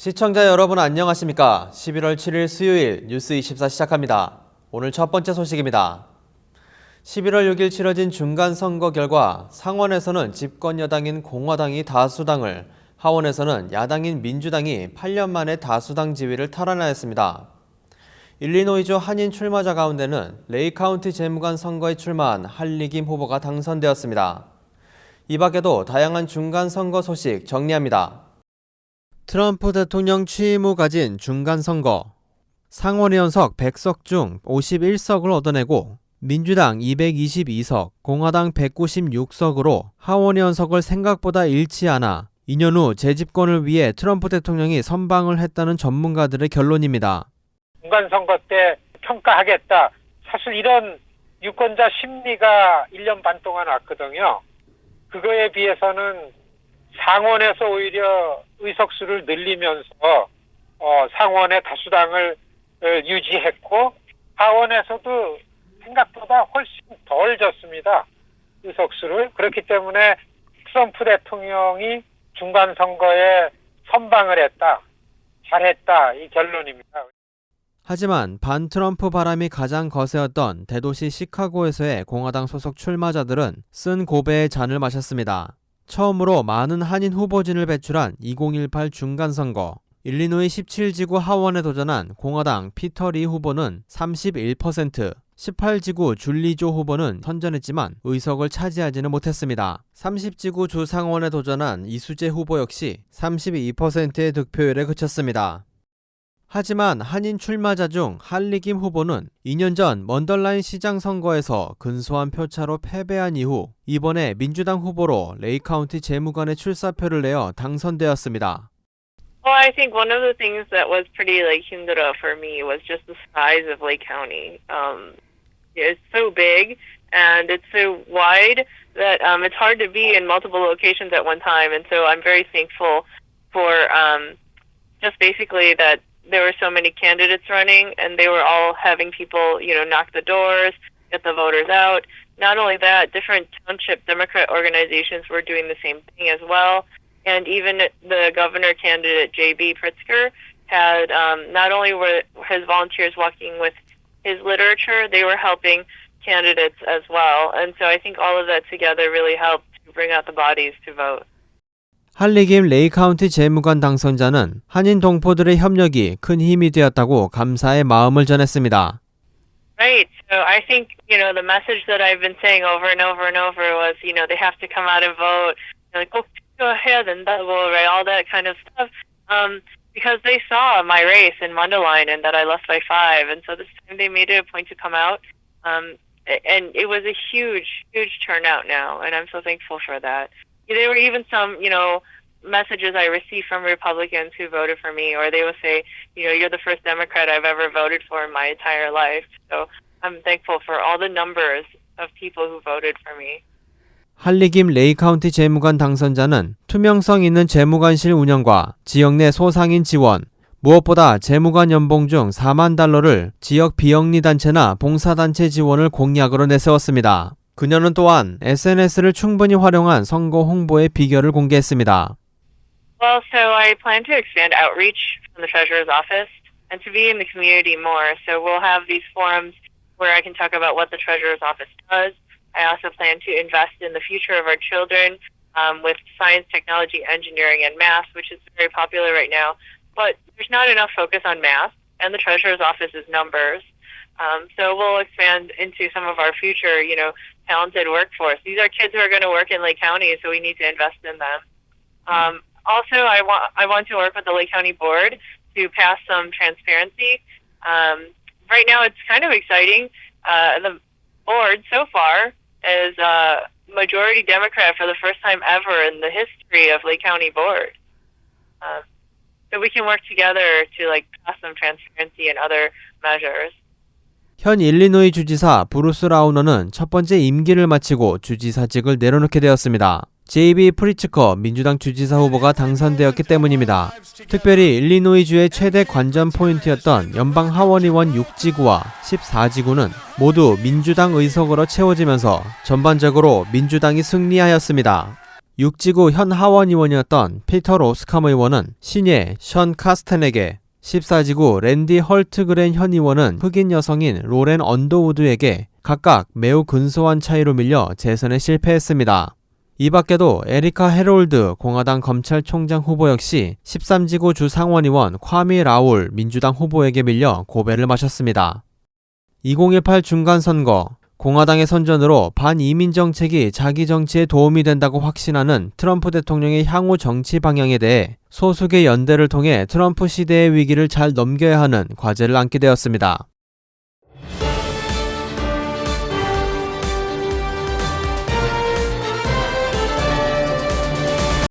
시청자 여러분 안녕하십니까? 11월 7일 수요일 뉴스24 시작합니다. 오늘 첫 번째 소식입니다. 11월 6일 치러진 중간선거 결과 상원에서는 집권 여당인 공화당이 다수당을, 하원에서는 야당인 민주당이 8년 만에 다수당 지위를 탈환하였습니다. 일리노이주 한인 출마자 가운데는 레이 카운티 재무관 선거에 출마한 할리 김 후보가 당선되었습니다. 이 밖에도 다양한 중간선거 소식 정리합니다. 트럼프 대통령 취임 후 가진 중간선거. 상원의원석 100석 중 51석을 얻어내고 민주당 222석, 공화당 196석으로 하원의원석을 생각보다 잃지 않아 2년 후 재집권을 위해 트럼프 대통령이 선방을 했다는 전문가들의 결론입니다. 중간선거 때 평가하겠다. 사실 이런 유권자 심리가 1년 반 동안 왔거든요. 그거에 비해서는 상원에서 오히려 의석수를 늘리면서 상원의 다수당을 유지했고 하원에서도 생각보다 훨씬 덜 졌습니다. 의석수를. 그렇기 때문에 트럼프 대통령이 중간선거에 선방을 했다. 잘했다. 이 결론입니다. 하지만 반트럼프 바람이 가장 거세었던 대도시 시카고에서의 공화당 소속 출마자들은 쓴 고배의 잔을 마셨습니다. 처음으로 많은 한인 후보진을 배출한 2018 중간선거. 일리노이 17지구 하원에 도전한 공화당 피터 리 후보는 31%, 18지구 줄리 조 후보는 선전했지만 의석을 차지하지는 못했습니다. 30지구 주상원에 도전한 이수재 후보 역시 32%의 득표율에 그쳤습니다. 하지만 한인 출마자 중 할리 김 후보는 2년 전 먼덜라인 시장 선거에서 근소한 표차로 패배한 이후 이번에 민주당 후보로 레이 카운티 재무관의 출사표를 내어 당선되었습니다. Well, I think one of the things that was pretty 힘들어 for me was just the size of Lake County. It's so big and it's so wide that it's hard to be in multiple locations at one time. And so I'm very thankful for just basically that there were so many candidates running and they were all having people, knock the doors, get the voters out. Not only that, different township Democrat organizations were doing the same thing as well. And even the governor candidate, J.B. Pritzker, had not only were his volunteers walking with his literature, they were helping candidates as well. And so I think all of that together really helped to bring out the bodies to vote. 할리 김 레이 카운티 재무관 당선자는 한인 동포들의 협력이 큰 힘이 되었다고 감사의 마음을 전했습니다. Right. So I think, the message that I've been saying over and over and over was, they have to come out and vote. 꼭 투표해야 된다고, right? All that kind of stuff. Because they saw my race in Mundelein and that I lost by 5. And so this time they made it a point to come out. And it was a huge, huge turnout now. And I'm so thankful for that. There were even some, messages I received from Republicans who voted for me, or they would say, you're the first Democrat I've ever voted for in my entire life. So I'm thankful for all the numbers of people who voted for me. 할리 김 레이 카운티 재무관 당선자는 투명성 있는 재무관실 운영과 지역 내 소상인 지원, 무엇보다 재무관 연봉 중 $40,000를 지역 비영리 단체나 봉사단체 지원을 공약으로 내세웠습니다. 그녀는 또한 SNS를 충분히 활용한 선거 홍보의 비결을 공개했습니다. Well, so I plan to expand outreach from the Treasurer's office and to be in the community more. So we'll have these forums where I can talk about what the Treasurer's office does. I also plan to invest in the future of our children with science, technology, engineering, and math, which is very popular right now. But there's not enough focus on math, and the Treasurer's office is numbers. So we'll expand into some of our future, talented workforce. These are kids who are going to work in Lake County, so we need to invest in them. Also, I want to work with the Lake County Board to pass some transparency. Right now, it's kind of exciting. The board so far is majority Democrat for the first time ever in the history of Lake County Board. So we can work together to pass some transparency and other measures. 현 일리노이 주지사 브루스 라우너는 첫 번째 임기를 마치고 주지사직을 내려놓게 되었습니다. J.B. 프리츠커 민주당 주지사 후보가 당선되었기 때문입니다. 특별히 일리노이주의 최대 관전 포인트였던 연방 하원의원 6지구와 14지구는 모두 민주당 의석으로 채워지면서 전반적으로 민주당이 승리하였습니다. 6지구 현 하원 의원이었던 피터 로스캄 의원은 신예 션 카스텐에게, 14지구 랜디 헐트그렌 현 의원은 흑인 여성인 로렌 언더우드에게 각각 매우 근소한 차이로 밀려 재선에 실패했습니다. 이 밖에도 에리카 헤롤드 공화당 검찰총장 후보 역시 13지구 주 상원의원 콰미 라울 민주당 후보에게 밀려 고배를 마셨습니다. 2018 중간선거, 공화당의 선전으로 반이민 정책이 자기 정치에 도움이 된다고 확신하는 트럼프 대통령의 향후 정치 방향에 대해 소수의 연대를 통해 트럼프 시대의 위기를 잘 넘겨야 하는 과제를 안게 되었습니다.